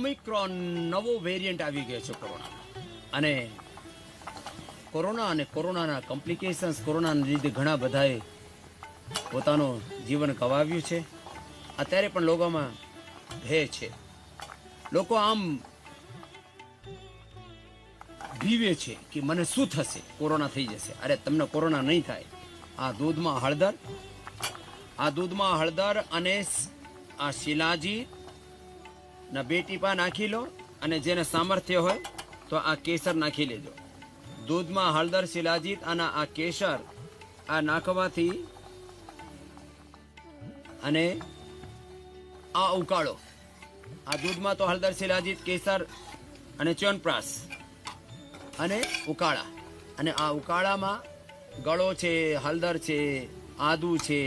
Omicron નવો variant આવી ગયો છે કોરોના, અને કોરોનાના કોમ્પ્લિકેશન્સ, કોરોનાના લીધે ઘણા બધાએ પોતાનું જીવન ગવાવ્યું છે. અત્યારે પણ લોકોમાં ભય છે. લોકો આમ ભીવે છે કે મને શું થશે, કોરોના થઈ જશે. અરે તમને કોરોના નહીં થાય. આ દૂધમાં હળદર અને આ શિલાજીત ના 2 ટીપા નાખી લો, અને જેને સામર્થ્ય હોય તો આ કેસર નાખી લેજો. દૂધમાં હળદર, શિલાજીત અને આ કેસર આ નાખવાથી અને આ ઉકાળો, આ દૂધમાં તો હળદર, શિલાજીત, કેસર અને ચ્યવનપ્રાશ અને ઉકાળા, અને આ ઉકાળામાં ગળો છે, હળદર છે, આદુ છે,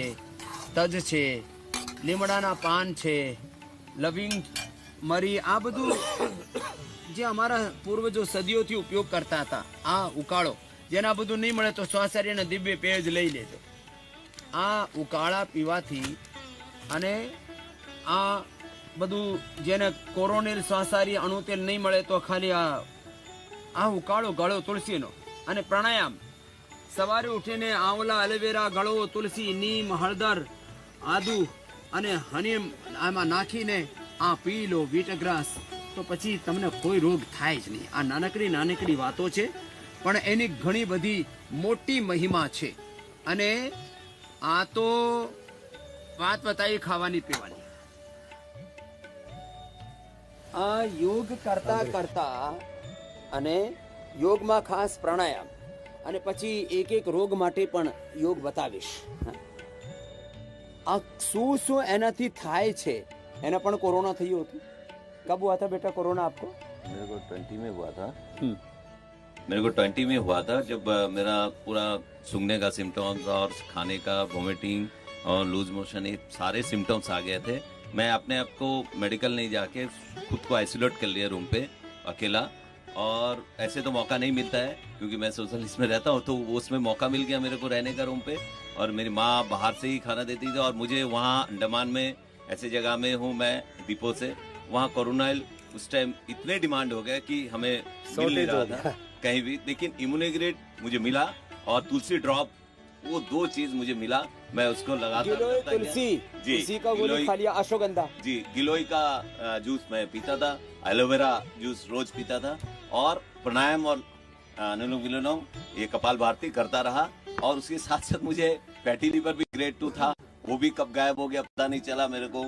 તજ છે, લીમડાના પાન છે, લવિંગ, મરી, આ બધું જે અમારા પૂર્વજો સદીઓથી ઉપયોગ કરતા હતા. આ ઉકાળો, જેના બધું નહીં મળે તો સ્વાસર્યના દિવ્ય પેજ લઈ લેજો. આ ઉકાળા પીવાથી અને આ બધું જેને કોરોનિલ, શ્વાસારી, અણુતેલ નહીં મળે તો ખાલી આ ઉકાળો ગળો તુલસીનો, અને પ્રાણાયામ સવારે ઉઠીને આંવલા, એલોવેરા, ગળો, તુલસી, નીમ, હળદર, આદુ અને હની આમાં નાખીને આ પી લો, વીટગ્રાસ, તો પછી તમને કોઈ રોગ થાય જ નહીં. આ નાનકડી વાતો છે, પણ એની ઘણી બધી મોટી મહિમા છે. અને આ તો વાત બતાવી ખાવાની પીવાની. આ યોગ કરતા અને યોગમાં ખાસ પ્રાણાયામ, અને પછી એક રોગ માટે પણ યોગ બતાવીશ. આ શું એનાથી થાય છે. એના પણ कोरोना થયો હતો. कब हुआ था बेटा कोरोना आपको? मेरे को 20 में हुआ था. मेरे को 20 में हुआ था, जब मेरा पूरा सूंघने का सिम्टम्स और खाने का, वोमिटिंग और लूज मोशन, ये सारे सिम्टम्स आ गए थे. मैं अपने आप को मेडिकल नहीं जाके खुद को आइसोलेट कर लिया रूम पे अकेला. और ऐसे तो मौका नहीं मिलता है क्योंकि मैं सोशलिस्ट में रहता हूँ, तो उसमें मौका मिल गया मेरे को रहने का रूम पे. और मेरी माँ बाहर से ही खाना देती थी, और मुझे वहाँ अंडमान में ऐसे जगह में हूँ मैं, दीपो से, वहाँ कोरोनाइल उस टाइम इतने डिमांड हो गया कि हमें मिल नहीं रहा था कहीं भी. लेकिन इम्यूनोग्रेड मुझे मिला, और तुलसी ड्रॉप, वो 2 चीज मुझे मिला. मैं उसको लगातार तुलसी का गोली खा लिया, अश्वगंधा जी, गिलोय का जूस मैं पीता था, एलोवेरा जूस रोज पीता था, और प्राणायाम और अनुलोम विलोम ये कपाल भारती करता रहा. और उसके साथ साथ मुझे फैटी लीवर भी ग्रेड 2 था, वो भी कब गायब हो गया पता नहीं चला मेरे को.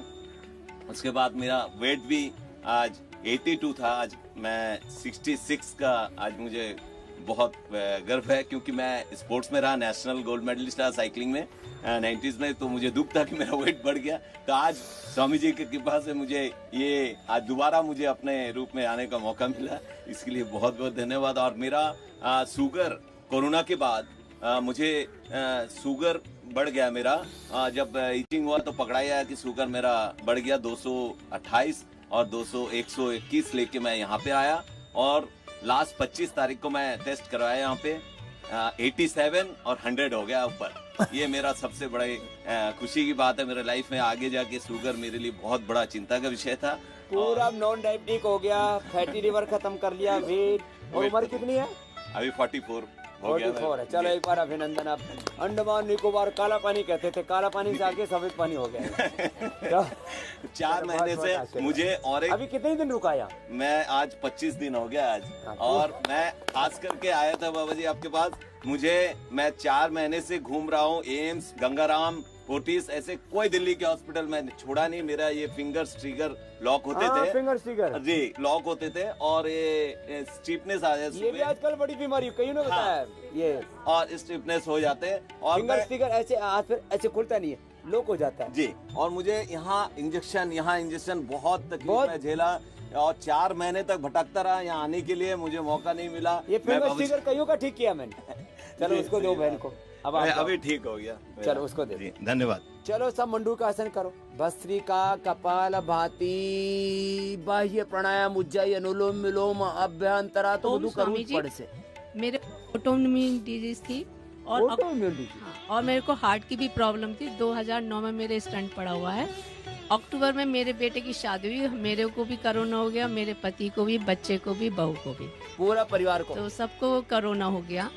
उसके बाद मेरा वेट भी आज 82 था, आज मैं 66 का. आज मुझे बहुत गर्व है क्योंकि मैं स्पोर्ट्स में रहा, नेशनल गोल्ड मेडलिस्ट रहा साइकिलिंग में 90s में. तो मुझे दुख था कि मेरा वेट बढ़ गया. तो आज स्वामी जी की कृपा से मुझे ये आज दोबारा मुझे अपने रूप में आने का मौका मिला. इसके लिए बहुत बहुत धन्यवाद. और मेरा शुगर कोरोना के बाद मुझे शुगर बढ़ गया मेरा. जब ईटिंग हुआ तो पकड़ा गया कि शुगर मेरा बढ़ गया 228 और 121 लेके मैं यहाँ पे आया. और लास्ट 25 तारीख को मैं टेस्ट करवाया यहाँ पे, 87 और 100 हो गया ऊपर. ये मेरा सबसे बड़े खुशी की बात है मेरे लाइफ में. आगे जाके शुगर मेरे लिए बहुत बड़ा चिंता का विषय था. पूरा नॉन डायबिटिक हो गया, फैटी लिवर खत्म कर लिया, वेट. और उम्र कितनी है? अभी 44 हो गया. 44 है. चलो एक बार अभिनंदन. आप अंडमान निकोबार काला पानी कहते थे, काला पानी से आके सफेद पानी हो गया. 4 महीने से मुझे. और अभी कितने दिन रुका यहाँ? मैं आज 25 दिन हो गया आज. और मैं खास करके आया था बाबा जी आपके पास. मैं 4 महीने से घूम रहा हूँ, एम्स, गंगाराम, फोर्टिस, ऐसे कोई दिल्ली के हॉस्पिटल में छोड़ा नहीं. मेरा ये फिंगर स्ट्रिगर लॉक होते थे, फिंगर स्टिकर जी लॉक होते थे, और ये स्टिफनेस आ जाती है. ये भी आजकल बड़ी बीमारी, कहीं ने बताया ये. और स्टिफनेस हो जाते हैं, और फिंगर स्टिकर ऐसे हाथ पे ऐसे खुलता नहीं है, लॉक हो जाता है जी. और मुझे यहाँ इंजेक्शन बहुत तकलीफ में झेला, और 4 महीने तक भटकता रहा. यहाँ आने के लिए मुझे मौका नहीं मिला. ये फिंगर स्टिकर कईयों का ठीक किया मैंने. चलो उसको दो बहन को. अब अभी ठीक हो गया. चलो उसको दे. धन्यवाद. चलो सब मंडू का आसन करो. भस्त्रिका, कपाल भाती, बाह्य प्राणायाम, उज्जाई, अनुलोम विलोम, अभ्यंतरा तो બધું કરવું જ પડશે. मेरे ऑटोइम्यून डिजीज थी, और मेरे को हार्ट की भी प्रॉब्लम थी. 2009 में मेरे स्टंट पड़ा हुआ है. अक्टूबर में मेरे बेटे की शादी हुई, मेरे को भी कोरोना हो गया, मेरे पति को भी, बच्चे को भी, बहू को भी, पूरा परिवार को? तो सबको कोरोना हो गया।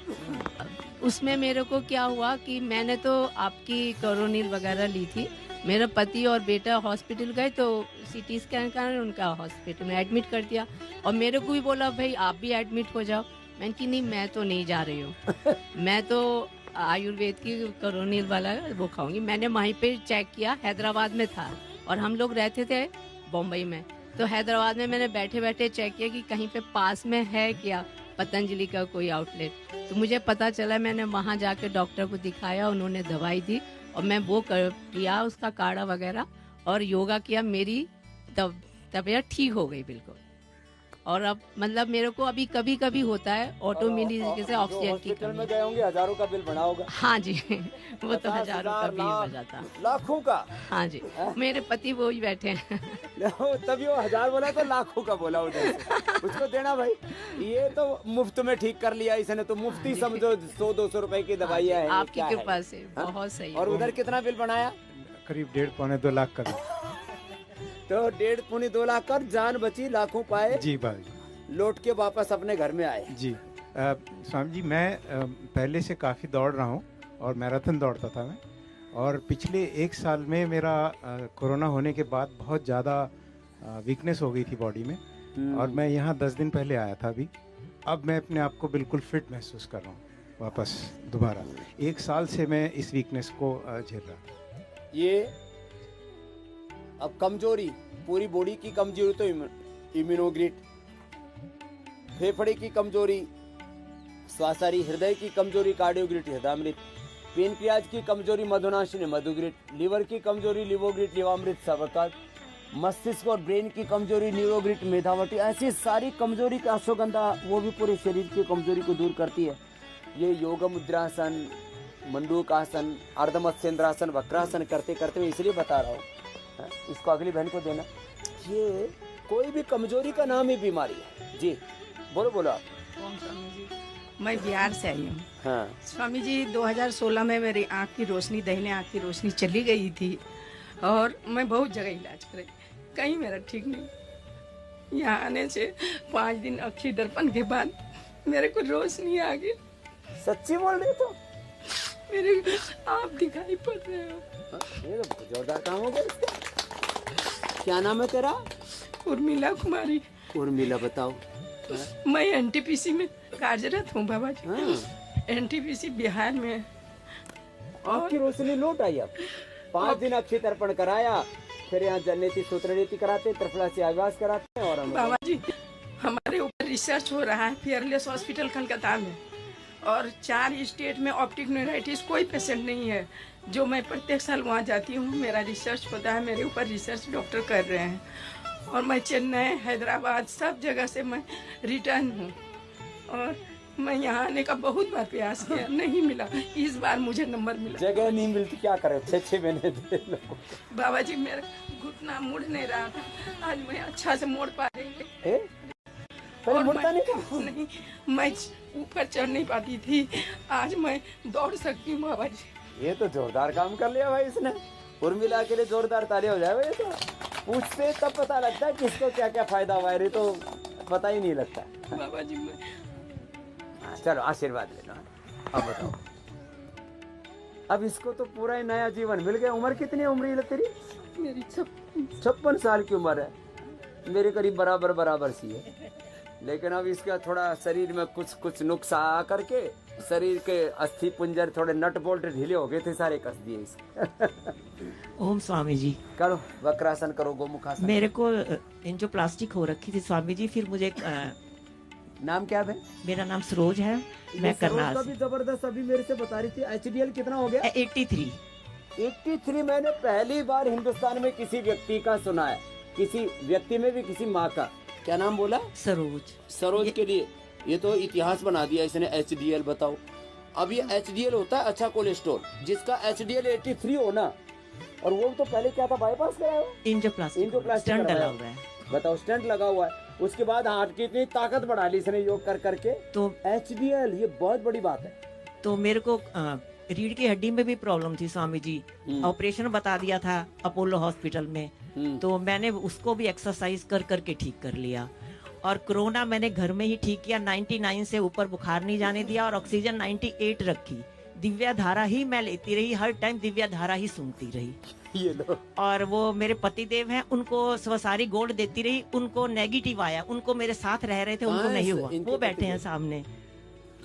उसमें मेरे को क्या हुआ कि मैंने तो आपकी कोरोनिल वगैरह ली थी, मेरा पति और बेटा हॉस्पिटल गए तो सीटी स्कैन कराने उनका हॉस्पिटल में एडमिट कर दिया, और मेरे को भी बोला भाई आप भी एडमिट हो जाओ। मैंने कि नहीं, मैं तो नहीं जा रही हूँ, मैं तो आयुर्वेद की कोरोनिल वाला वो खाऊंगी। मैंने वहीं पे चेक किया, हैदराबाद में था और हम लोग रहते थे बम्बई में, तो हैदराबाद में मैंने बैठे बैठे चेक किया कि कहीं पे पास में है क्या पतंजलि का कोई आउटलेट, तो मुझे पता चला। मैंने वहाँ जाके डॉक्टर को दिखाया, उन्होंने दवाई दी और मैं वो किया उसका काढ़ा वगैरह और योगा किया, मेरी तबीयत ठीक हो गई बिल्कुल। और अब मतलब मेरे को अभी कभी कभी होता है ऑटोइम्यून डिजीज से ऑक्सीजन की हॉस्पिटल कमी। में गए होंगे, हजारों का बिल बना होगा। हाँ जी वो तो हजारों का भी हो जाता। लाखों का? हाँ जी, मेरे पति वो ही बैठे हैं। तभी वो 1000 बोला तो लाखों का बोला उधर से। उसको देना भाई, ये तो मुफ्त में ठीक कर लिया इसने, तो मुफ्ती समझो 100-200 रुपए की दवाइयाँ है। आपकी कृपा से बहुत सही। और उधर कितना बिल बनाया? करीब 1.5-2 लाख का। तो 1.5-2 लाख कर जान बची, लाखों पाए जी भाई। लौट के वापस अपने घर में आए। जी स्वामी जी, मैं पहले से काफ़ी दौड़ रहा हूँ और मैराथन दौड़ता था मैं, और पिछले 1 साल में मेरा कोरोना होने के बाद बहुत ज़्यादा वीकनेस हो गई थी बॉडी में, और मैं यहाँ 10 दिन पहले आया था अभी। अब मैं अपने आप को बिल्कुल फिट महसूस कर रहा हूँ वापस दोबारा। 1 साल से मैं इस वीकनेस को झेल रहा हूँ। ये अब कमजोरी, पूरी बॉडी की कमजोरी तो इम्यूनोग्रिट, फेफड़े की कमजोरी श्वासारी, हृदय की कमजोरी कार्डियोग्रिट हृदयामृत, पेनक्रियाज की कमजोरी मधुनाशिनी मधुग्रिट, लीवर की कमजोरी लिवोग्रिट लिवामृत सबका, मस्तिष्क और ब्रेन की कमजोरी न्यूरोग्रिट मेधावटी। ऐसी सारी कमजोरी का अश्वगंधा वो भी पूरे शरीर की कमजोरी को दूर करती है। ये योग मुद्रासन, मंडूकासन, अर्धमत्स्येंद्रासन, वक्रासन करते करते मैं इसलिए बता रहा हूँ, इसको अगली बहन को देना। ये कोई भी कमजोरी का नाम ही बीमारी है। जी बोलो बोलो आप। ओम स्वामी जी, मैं बिहार से आई हूँ। हाँ। स्वामी जी 2016 में मेरी आँख की रोशनी, दाहिने आँख की रोशनी चली गई थी और मैं बहुत जगह इलाज कराई, कहीं मेरा ठीक नहीं। यहाँ आने से 5 दिन अक्षी दर्पण के बाद मेरे को रोशनी आ गई। सच्ची बोल रहे तो? मेरे आप दिखाई पड़ रहे हो। ये तो जोरदार काम हो गया इसका। क्या नाम है तेरा? उर्मिला कुमारी। उर्मिला बताओ। मैं एनटीपीसी में कार्यरत हूँ बाबा जी। हाँ। एनटीपीसी बिहार में। आपकी रोशनी लौट आई। अब 5 दिन अक्षय तर्पण कराया, फिर यहाँ जलनेती सूत्र नीति कराते, त्रिफला से आवास कराते हैं। और हम बाबा जी हमारे ऊपर रिसर्च हो रहा है फेयरलेस हॉस्पिटल कलकत्ता में, और 4 स्टेट में ऑप्टिक न्यूराइटिस कोई पेशेंट नहीं है। जो मैं प्रत्येक साल वहाँ जाती हूँ, मेरा रिसर्च होता है, मेरे ऊपर रिसर्च डॉक्टर कर रहे हैं, और मैं चेन्नई, हैदराबाद सब जगह से मैं रिटर्न हूँ, और मैं यहाँ आने का बहुत बार प्रयास किया, नहीं मिला। इस बार मुझे नंबर मिला। जगह नहीं मिलती, क्या करे, 6-6 महीने दे लोगों। बाबा जी मेरा घुटना मुड़ नहीं रहा था, आज मैं अच्छा से मोड़ पा रही हूँ। पहले मुड़ता नहीं था? नहीं, मैं ऊपर चढ़ नहीं पाती थी, आज मैं दौड़ सकती हूँ बाबा जी। ये तो जोरदार काम कर लिया भाई इसने। उर्मिला के लिए जोरदार तालियां हो जाए भाई। तो पूछते तब पता लगता है किसको क्या क्या फायदा हुआ है, तो पता ही नहीं लगता। बाबा जी मैं चलो आशीर्वाद लेना। अब बताओ, अब इसको तो पूरा ही नया जीवन मिल गया। उम्र कितनी है उम्र तेरी? मेरी 56 साल की उम्र है, मेरे करीब बराबर सी है। लेकिन अब इसका थोड़ा शरीर में कुछ नुक्स आ करके शरीर के अस्थि पुंजर थोड़े नट बोल्ट ढीले हो गए थे, सारे कस दिए इसके। ओम स्वामी जी, करो वक्रासन, करो गोमुखासन। मेरे को एंजियोप्लास्टिक हो रखी थी स्वामी जी, फिर मुझे नाम क्या है? मेरा नाम सरोज है, मैं करनाल भी जबरदस्त अभी मेरे से बता रही थी। एचडीएल कितना हो गया? 83। 83 मैंने पहली बार हिंदुस्तान में किसी व्यक्ति का सुना है, किसी व्यक्ति में भी किसी माँ का। क्या नाम बोला? सरोज के लिए ये तो इतिहास बना दिया इसने। एचडीएल बताओ। अब ये एचडीएल होता है अच्छा कोलेस्ट्रॉल, जिसका एचडीएल 83 हो ना, और वो तो पहले क्या था, बाईपास कराया हुआ, एंजियोप्लास्टिक स्टंट लगा हुआ है। बताओ, स्टंट लगा हुआ है। उसके बाद हार्ट की इतनी ताकत बढ़ा ली इसने योग कर करके। तो एचडीएल ये बहुत बड़ी बात है। तो मेरे को रीढ़ की हड्डी में भी प्रॉब्लम थी स्वामी जी, ऑपरेशन बता दिया था अपोलो हॉस्पिटल में, तो मैंने उसको भी एक्सरसाइज कर करके ठीक कर लिया। और कोरोना मैंने घर में ही ठीक किया, 99 से ऊपर बुखार नहीं जाने दिया और ऑक्सीजन 98 रखी। दिव्या धारा ही मैं लेती रही, हर टाइम दिव्या धारा ही सुनती रही। ये लो। और वो मेरे पति देव हैं, उनको स्वसारी गोल्ड देती रही, उनको नेगेटिव आया, उनको मेरे साथ रह रहे थे, उनको नहीं हुआ। वो बैठे हैं सामने।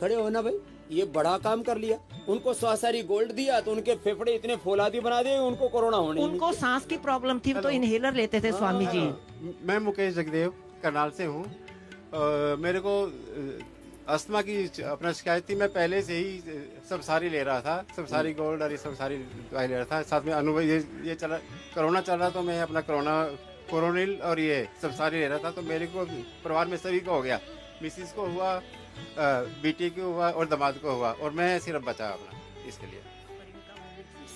खड़े हो ना भाई, ये बड़ा काम कर लिया। उनको स्वासारी गोल्ड दिया तो उनके फेफड़े इतने फौलादी बना दिए, उनको कोरोना होने ही नहीं उनको सांस की प्रॉब्लम थी तो इनहेलर लेते थे स्वामी जी। मैं मुकेश जगदेव करनाल से हूँ। मेरे को अस्थमा की अपना शिकायत थी। मैं पहले से ही सब सारी ले रहा था, सब सारी गोल्ड और ये सब सारी दवाई ले रहा था। साथ में अनुभव ये चला, कोरोना चल रहा तो मैं अपना कोरोनिल और ये सब सारी ले रहा था। तो मेरे को परिवार में सभी को हो गया, मिसिस को हुआ, बेटी को हुआ और दामाद को हुआ, और मैं सिर्फ बचा अपना इसके लिए।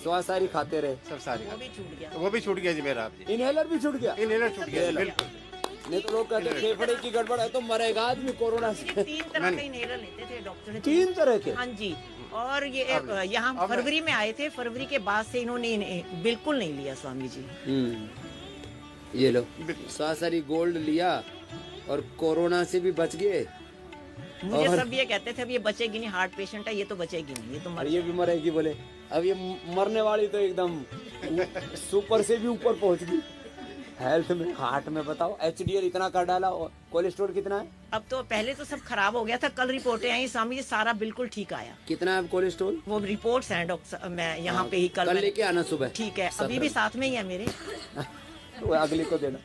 स्वासारी खाते रहे, सब सारी वो भी छूट गया। वो भी छूट गया जी मेरा। इनहेलर भी छूट गया। इनहेलर छूट गया बिल्कुल। नहीं तो लोग कहते फेफड़े की गड़बड़ है तो मरेगा आदमी कोरोना से। 3 तरह के इनहेलर लेते थे डॉक्टर ने। 3 तरह के? हाँ जी। और ये यहाँ फरवरी में आए थे, फरवरी के बाद से इन्होंने बिल्कुल नहीं लिया स्वामी जी। ये लो, स्वासारी गोल्ड लिया और कोरोना से भी बच गए। मुझे सब ये कहते थे अब ये बचेगी नहीं, हार्ट पेशेंट है, ये तो बचेगी नहीं, ये तो मर ये भी मरेगी बोले। अब ये मरने वाली तो एकदम सुपर से भी ऊपर पहुंच गई हेल्थ में, हार्ट में। बताओ, HDL इतना कर डाला और कोलेस्ट्रॉल कितना है? अब तो पहले तो सब खराब हो गया था, कल रिपोर्टें आई स्वामी जी, सारा बिल्कुल ठीक आया। कितना है कोलेस्ट्रॉल? वो रिपोर्ट्स हैं डॉक्टर, मैं यहाँ पे ही कल लेके आना सुबह। ठीक है, अभी भी साथ में ही है मेरे। वो अगले को देना।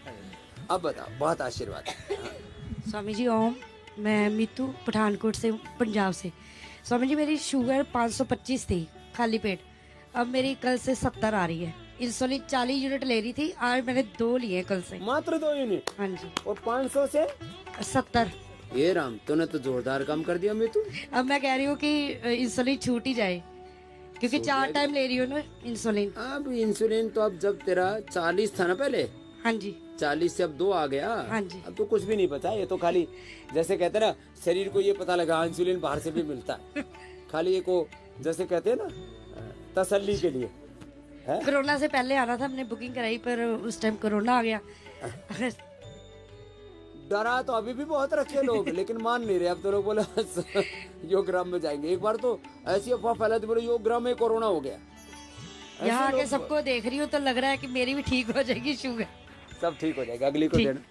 अब बताओ, बहुत आशीर्वाद। स्वामी जी ओम, मैं मीतू पठानकोट से, पंजाब से। स्वामी जी मेरी शुगर 525 थी खाली पेट, अब मेरी कल से 70 आ रही है। इंसुलिन 40 यूनिट ले रही थी, आज मैंने 2 लिए कल से। मात्र 2 यूनिट? हाँ जी। और 500 से 70। ये राम, तूने तो जोरदार काम कर दिया मीतू। अब मैं कह रही हूँ कि इंसुलिन छूट ही जाए, क्योंकि 4 टाइम ले रही हूँ ना इंसुलिन। अब इंसुलिन तो अब जब तेरा 40 था ना पहले, हाँ जी, 40 से अब 2 आ गया। हाँ जी। अब तो कुछ भी नहीं बचा, ये तो खाली जैसे कहते हैं ना, शरीर को ये पता लगा इंसुलिन बाहर से भी मिलता है, खाली ये को जैसे कहते हैं ना तसल्ली के लिए है। कोरोना से पहले आना था, हमने बुकिंग कराई, पर उस टाइम कोरोना आ गया। डरा तो अभी भी बहुत रखे लोग, लेकिन मान नहीं रहे। अब तो लोग बोले योगग्राम में जाएंगे। एक बार तो ऐसी अफवाह फैला थी, बोले योगग्राम में कोरोना हो गया। यहाँ आके सबको देख रही हूँ तो लग रहा है कि मेरी भी ठीक हो जाएगी शुगर। सब ठीक हो जाएगा, अगली को देना।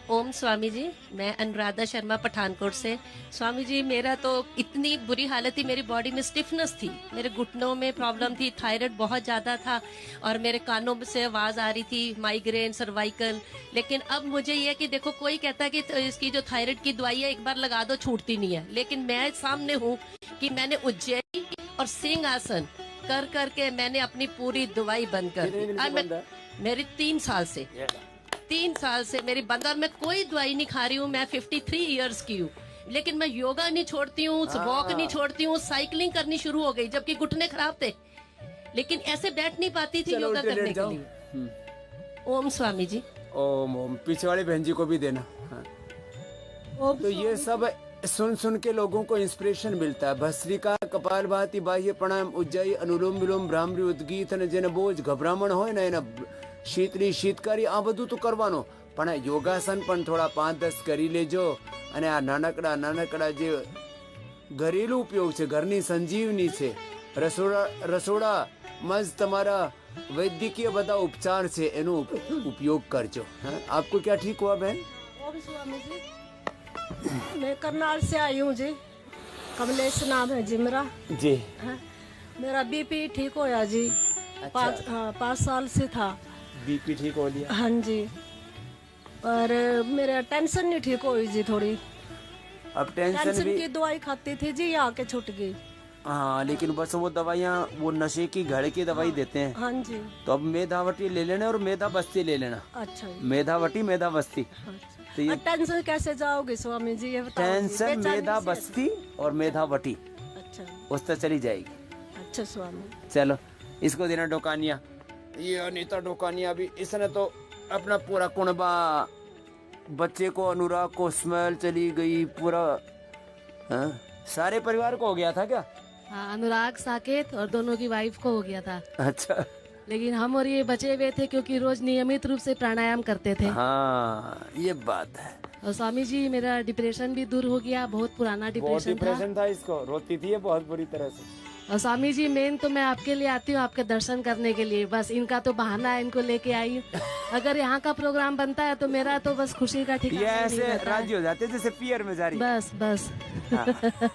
ओम स्वामी जी, मैं अनुराधा शर्मा पठानकोट से। स्वामी जी मेरा तो इतनी बुरी हालत थी, मेरी बॉडी में स्टिफनेस थी, मेरे घुटनों में प्रॉब्लम थी, थायराइड बहुत ज़्यादा था और मेरे कानों से आवाज़ आ रही थी, माइग्रेन, सर्वाइकल। लेकिन अब मुझे ये है कि देखो, कोई कहता है कि इसकी जो थायराइड की दवाई है एक बार लगा दो छूटती नहीं है, लेकिन मैं सामने हूँ कि मैंने उज्जैन और सिंह आसन कर करके मैंने अपनी पूरी दवाई बंद कर दी। मेरी 3 साल से 3 साल से मेरी बंद, और मैं कोई दवाई नहीं खा रही हूँ। मैं 53 इयर्स की हूँ, लेकिन मैं योगा नहीं छोड़ती हूँ, वॉक नहीं छोड़ती हूँ, साइकिलिंग करनी शुरू हो गई, जबकि घुटने खराब थे, लेकिन ऐसे बैठ नहीं पाती थी योगा करने के लिए। ओम स्वामी जी। ओम ओम। पीछे वाली बहन जी को भी देना। हाँ। तो ये सब सुन सुन के लोगों को इंस्पिरेशन मिलता है। भस्त्रिका, कपालभाति, बाह्य प्राणायाम, उज्जयी, अनुलोम विलोम, भ्रामरी, उद्गीत ने जेने बोझ गभरामण होय ने एना શીતળી શીતકારી આ બધું તો કરવાનો, પણ યોગાસન પણ થોડા 5-10 કરી લેજો। અને આ નાનકડા નાનકડા જે ઘરેલું ઉપયોગ છે, ઘરની સંજીવની છે, રસોડામાં જ તમારા વૈદ્યકીય બધા ઉપચાર છે, એનો ઉપયોગ કરજો। आपको क्या ठीक हुआ बहन? ओम स्वामी जी, मैं करनाल से आई हूँ जी, कमलेश नाम है जी मेरा जी। मेरा बीपी ठीक होया जी। 5 साल से था। बीपी ठीक हो लिया? हाँ जी, पर मेरा टेंशन नहीं ठीक हुई जी थोड़ी। अब टेंशन भी की दवाई खाती थी जी, यहाँ के छूट गई। हाँ, लेकिन बस वो दवाइयाँ, वो नशे की घड़ की दवाई देते हैं। हाँ जी। तो अब मेधावटी ले लेना और मेधा बस्ती ले लेना। अच्छा। मेधावटी, मेधा बस्ती। तो ये टेंशन कैसे जाओगे स्वामी जी, ये बताओ। टेंशन मेधा बस्ती और मेधावटी। अच्छा, उस तक चली जाएगी। अच्छा स्वामी। चलो, इसको देना डोकानिया। ये अनीता डोकानिया भी, इसने तो अपना पूरा कुनबा, बच्चे को, अनुराग को स्मेल चली गई पूरा। हाँ? सारे परिवार को हो गया था क्या? हाँ, अनुराग, साकेत और दोनों की वाइफ को हो गया था। अच्छा। लेकिन हम और ये बचे हुए थे क्योंकि रोज नियमित रूप से प्राणायाम करते थे। हाँ, ये बात है। और स्वामी जी मेरा डिप्रेशन भी दूर हो गया, बहुत पुराना बहुत डिप्रेशन था। डिप्रेशन था इसको, रोती थी ये बहुत बुरी तरह से। और स्वामी जी मेन तो मैं आपके लिए आती हूँ, आपके दर्शन करने के लिए। बस इनका तो बहाना है, इनको लेके आई हूँ। अगर यहाँ का प्रोग्राम बनता है तो मेरा तो बस खुशी का ये ठिकाना नहीं ऐसे रहता है। राजी हो जाते जैसे पियर में जा रही। बस बस हाँ।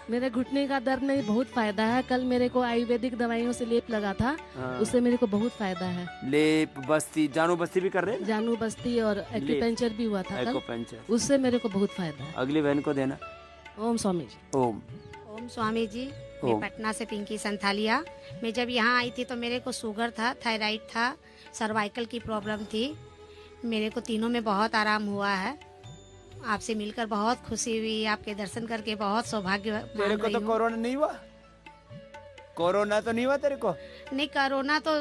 मेरे घुटने का दर्द में बहुत फायदा है। कल मेरे को आयुर्वेदिक दवाइयों से लेप लगा था, हाँ। उससे मेरे को बहुत फायदा है। लेप बस्ती, जानू बस्ती भी कर रहे हैं? जानू बस्ती और एक्यूपेंचर भी हुआ था कल, एक्यूपेंचर। उससे मेरे को बहुत फायदा है। अगली बहन को देना। ओम स्वामी जी। ओम। ओम स्वामी जी। मैं ओम। पटना से पिंकी संथालिया। मैं जब यहाँ आई थी तो मेरे को शुगर था, थायराइड था, सर्वाइकल की प्रॉब्लम थी। मेरे को तीनों में बहुत आराम हुआ है। आपसे मिलकर बहुत खुशी हुई, आपके दर्शन करके बहुत सौभाग्य तेरे को तो कोरोना नहीं हुआ? कोरोना तो नहीं हुआ तेरे को? नहीं, कोरोना तो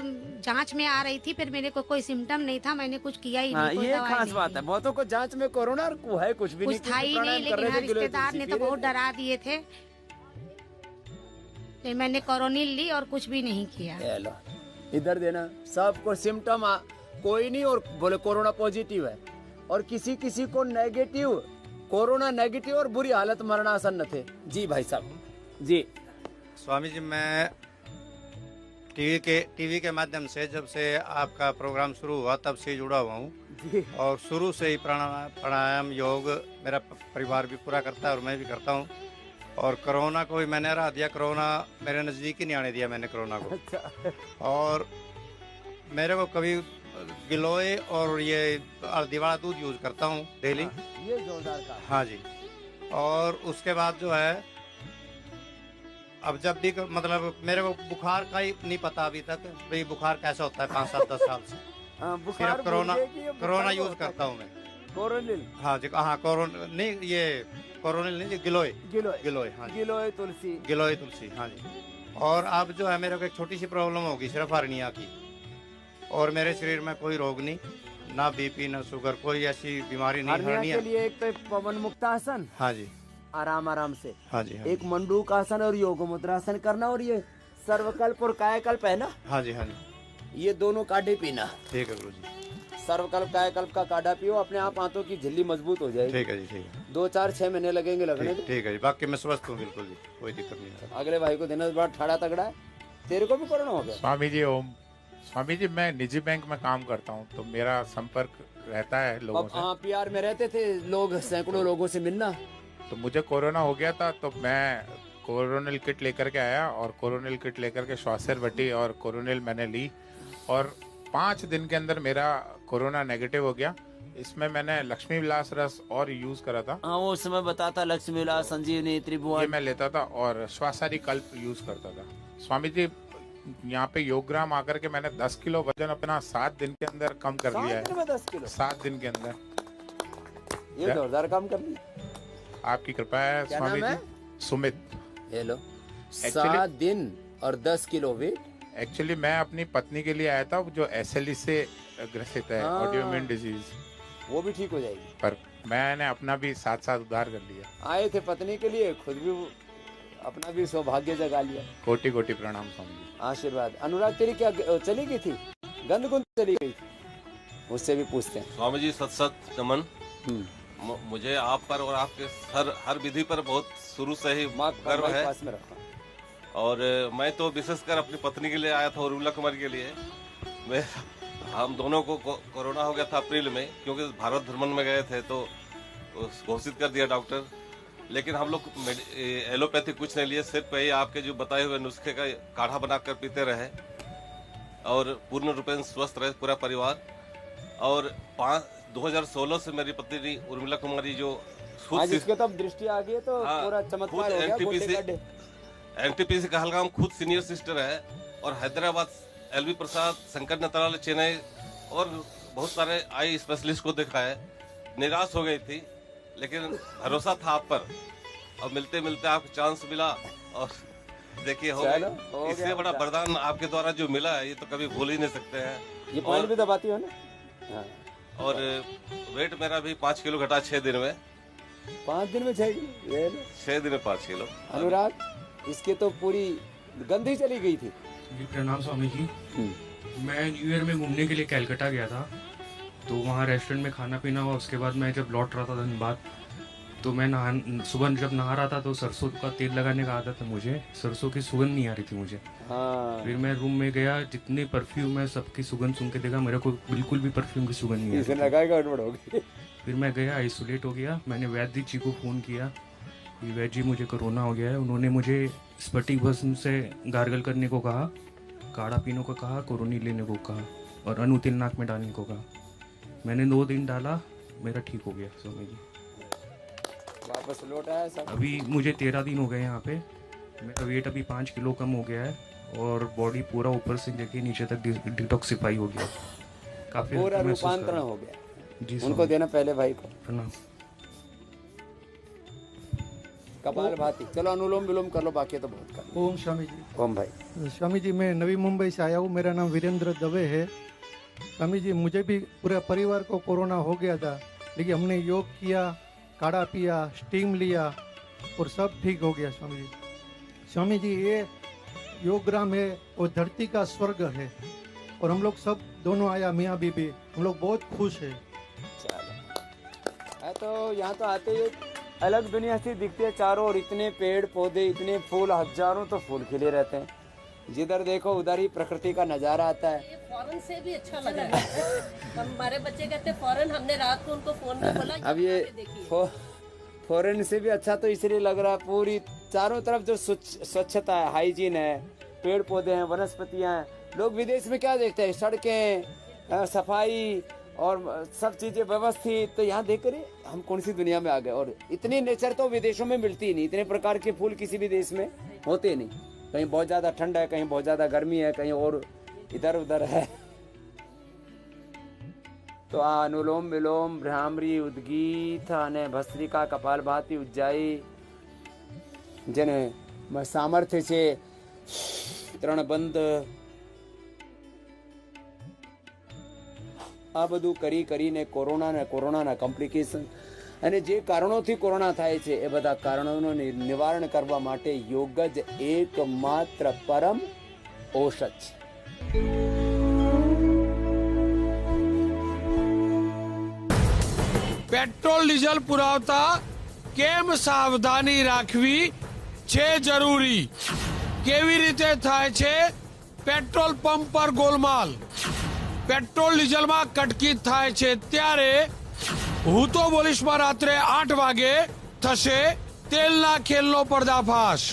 जांच में आ रही थी, फिर मेरे को कोई सिम्टम नहीं था, मैंने कुछ किया ही हाँ, नहीं। कोई ये दवाई खास नहीं बात ली। है। बहुतों को जांच में कोरोना और है कुछ भी कुछ था ही नहीं, लेकिन हाँ, रिश्तेदार ने तो बहुत डरा दिए थे। लेकिन मैंने कोरोनिल ली और कुछ भी नहीं किया। लो, इधर देना। सबको सिम्टम कोई नहीं और बोले कोरोना पॉजिटिव है, और किसी किसी को नेगेटिव, कोरोना नेगेटिव और बुरी हालत मरणासन थे। जी भाई साहब जी। स्वामी जी, मैं टीवी के माध्यम से जब से आपका प्रोग्राम शुरू हुआ तब से जुड़ा हुआ हूँ, और शुरू से ही प्राणायाम योग मेरा परिवार भी पूरा करता है और मैं भी करता हूँ। और कोरोना को भी मैंने हरा दिया। कोरोना मेरे नज़दीक ही नहीं आने दिया मैंने कोरोना को। और मेरे को कभी गिलोय और ये दिवाला दूध यूज करता हूँ डेली। ये जोरदार का। हाँ जी। और उसके बाद जो है, अब जब भी मतलब मेरे को बुखार का ही नहीं पता अभी तक भाई बुखार कैसा होता है 5-7-10 साल से। सिर्फ कोरोना यूज करता हूँ मैं। कोरोनिल। हाँ जी। हाँ, कोरोना नहीं, ये कोरोनिल नहीं, गिलोय। गिलोय। हाँ, गिलोय तुलसी। गिलोय तुलसी। हाँ जी। और अब जो है मेरे को एक छोटी सी प्रॉब्लम होगी, सिर्फ हर्निया की, और मेरे शरीर में कोई रोग नहीं, ना बीपी ना शुगर, कोई ऐसी बीमारी नहीं। हर्निया के लिए एक तो पवन मुक्तासन। हाँ जी। आराम आराम से। हाँ जी। हाँ एक मंडूक आसन और योग मुद्रासन करना, और ये सर्वकल्प और कायाकल्प है ना। हाँ जी। हाँ जी। ये दोनों काढ़े पीना। ठीक है गुरु जी। सर्वकल्प कायाकल्प का काढ़ा पियो, अपने आप हाथों की झिल्ली मजबूत हो जाएगी। ठीक है जी। ठीक है। 2-4-6 महीने लगेंगे लगने। ठीक है जी। बाकी मैं स्वस्थ हूँ बिल्कुल जी, कोई दिक्कत नहीं है। अगले भाई को देना, बड़ा ठाड़ा तगड़ा है। तेरे को भी कोरोना हो गया? स्वामी जी ओम। स्वामी जी, मैं निजी बैंक में काम करता हूँ, तो मेरा संपर्क रहता है लोगों से। हाँ, पीआर में रहते थे लोग, सैकड़ों लोगों से मिलना। तो मुझे कोरोना हो गया था, तो मैं कोरोनिल किट लेकर के आया, और कोरोनिल किट लेकर के श्वासर बटी और कोरोनिल मैंने ली, और 5 दिन के अंदर मेरा कोरोना नेगेटिव हो गया। इसमें मैंने लक्ष्मी विलास रस और यूज करा था। हाँ, वो समय बताता लक्ष्मी विलास, संजीवनी, त्रिभुवन, ये मैं लेता था, और श्वासारी कल्प यूज करता था। स्वामी जी, यहाँ पे योगग्राम आकर के मैंने 10 किलो वजन अपना 7 दिन के अंदर कम कर लिया है। 10 किलो 7 दिन के अंदर। ये जोरदार काम कर लिया। आपकी कृपा है स्वामी जी। सुमित। हेलो। 7 दिन और 10 किलो वेट। एक्चुअली मैं अपनी पत्नी के लिए आया था जो SLE से ग्रसित है, ऑटोइम्यून डिजीज। वो भी ठीक हो जाएगी। पर मैंने अपना भी साथ उद्धार कर लिया। आए थे पत्नी के लिए, खुद भी अपना भी सौभाग्य जगा लिया। कोटि कोटि प्रणाम स्वामी जी। आशीर्वाद। अनुराग, तेरी क्या चली गई थी? गंद गुंद चली गई थी? उससे भी पूछते हैं। स्वामी जी सत नमन। मुझे आप पर और आपके हर विधि पर बहुत शुरू से ही गर्व है। और मैं तो विशेषकर अपनी पत्नी के लिए आया था, उर्मिला कुमारी के लिए। हम दोनों को कोरोना हो गया था अप्रैल में, क्योंकि भारत भ्रमण में गए थे तो घोषित कर दिया डॉक्टर। लेकिन हम लोग एलोपैथी कुछ नहीं लिए, सिर्फ यही आपके जो बताए हुए नुस्खे का काढ़ा बनाकर पीते रहे, और पूर्ण रूपेण स्वस्थ रहे पूरा परिवार। और 2016 से मेरी पत्नी उर्मिला कुमारी जो जिसके तब दृष्टि आ गई तो पूरा चमत्कार हो गया। एनटीपीसी कहलगाम खुद सीनियर सिस्टर है, और हैदराबाद LV प्रसाद, शंकर नेत्रालय चेन्नई और बहुत सारे आई स्पेशलिस्ट को देखा है। निराश हो गई थी, लेकिन भरोसा था आप पर, और मिलते मिलते आपको चांस मिला, और देखिए हो गया। इससे बड़ा वरदान आपके द्वारा जो मिला है, ये तो कभी भूल ही नहीं सकते हैं। ये पॉइंट भी दबाती हो ना। और वेट मेरा भी 5 किलो घटा 6 दिन में। 5 दिन में 6 किलो? 6 दिन में 5 किलो। अनुराग, इसके तो पूरी गंदी चली गई थी। जी प्रणाम स्वामी जी। मैं न्यू ईयर में घूमने के लिए कलकत्ता गया था, तो वहाँ रेस्टोरेंट में खाना पीना हुआ। उसके बाद मैं जब लौट रहा था धनबाद, तो मैं सुबह जब नहा रहा था तो सरसों का तेल लगाने का आदत है मुझे, सरसों की सुगंध नहीं आ रही थी मुझे। फिर मैं रूम में गया, जितने परफ्यूम है सबकी सुगंध सुन के देखा, मेरे को बिल्कुल भी परफ्यूम की सुगंध नहीं आ रही। फिर मैं गया, आइसोलेट हो गया। मैंने वैद्य जी को फ़ोन किया कि वैद्य जी मुझे कोरोना हो गया है। उन्होंने मुझे स्फटिक भस्म से गार्गल करने को कहा, काढ़ा पीने को कहा, कोरोनी लेने को कहा और अनुतिल नाक में डालने को कहा। मैंने 2 दिन डाला, मेरा ठीक हो गया स्वामी जी। वापस लौट आया सब। अभी मुझे 13 दिन हो गए यहाँ पे। मेरा वेट अभी 5 किलो कम हो गया है और बॉडी पूरा ऊपर से लेके नीचे तक डिटॉक्सिफाई हो गया, काफी पूरा रूपांतरण हो गया जी। उनको देना पहले भाई को प्रणाम। कपाल भाती, चलो अनुलोम विलोम कर लो, बाकी तो बहुत कर। ओम स्वामी जी। ओम भाई। स्वामी जी, मैं नवी मुंबई से आया हूँ, मेरा नाम वीरेंद्र दवे है। स्वामी जी, मुझे भी पूरे परिवार को कोरोना हो गया था, लेकिन हमने योग किया, काढ़ा पिया, स्टीम लिया और सब ठीक हो गया स्वामी जी। स्वामी जी, ये योगग्राम है और धरती का स्वर्ग है और हम लोग सब दोनों आया मियाँ बीबी, हम लोग बहुत खुश है। तो यहाँ तो आते ही अलग दुनिया से दिखती है चारों और, इतने पेड़ पौधे, इतने फूल, हजारों तो फूल खिले रहते हैं। जिधर देखो उधर ही प्रकृति का नजारा आता है। फॉरेन से भी अच्छा लगा। हमारे बच्चे कहते फॉरेन, हमने रात को उनको फोन में बोला अब ये फॉरेन से भी अच्छा तो इसलिए लग रहा है, पूरी चारों तरफ जो स्वच्छता है, हाइजीन है, पेड़ पौधे हैं, वनस्पतियां हैं। लोग विदेश में क्या देखते हैं, सड़कें, सफाई और सब चीजें व्यवस्थित। तो यहाँ देख कर हम कौन सी दुनिया में आ गए। और इतनी नेचर तो विदेशों में मिलती ही नहीं, इतने प्रकार के फूल किसी भी देश में होते नहीं। कहीं बहुत ज्यादा ठंड है, कहीं बहुत ज्यादा गर्मी है, कहीं और इधर उधर है। तो अनुलोम विलोम, भ्रामरी, उद्गीत અને ભસ્ત્રિકા, કપાલભાતિ, ઉજ્જાઈ, જેને સામર્થ્ય છે, 3 બંધ, આ બધું કરીને કોરોનાના કોમ્પ્લિકેશન અને જે કારણોથી કોરોના થાય છે એ બધા કારણોનું નિવારણ કરવા માટે યોગ જ એકમાત્ર પરમ ઔષધ છે। પેટ્રોલ ડીઝલ પુરાવતા કેમ સાવધાની રાખવી છે જરૂરી? કેવી રીતે થાય છે પેટ્રોલ પંપ પર ગોલમાલ? પેટ્રોલ ડીઝલમાં કટકી થાય છે ત્યારે હું તો બોલીશમાં રાત્રે 8 વાગે થશે તેલના ખેલનો પર્દાફાશ।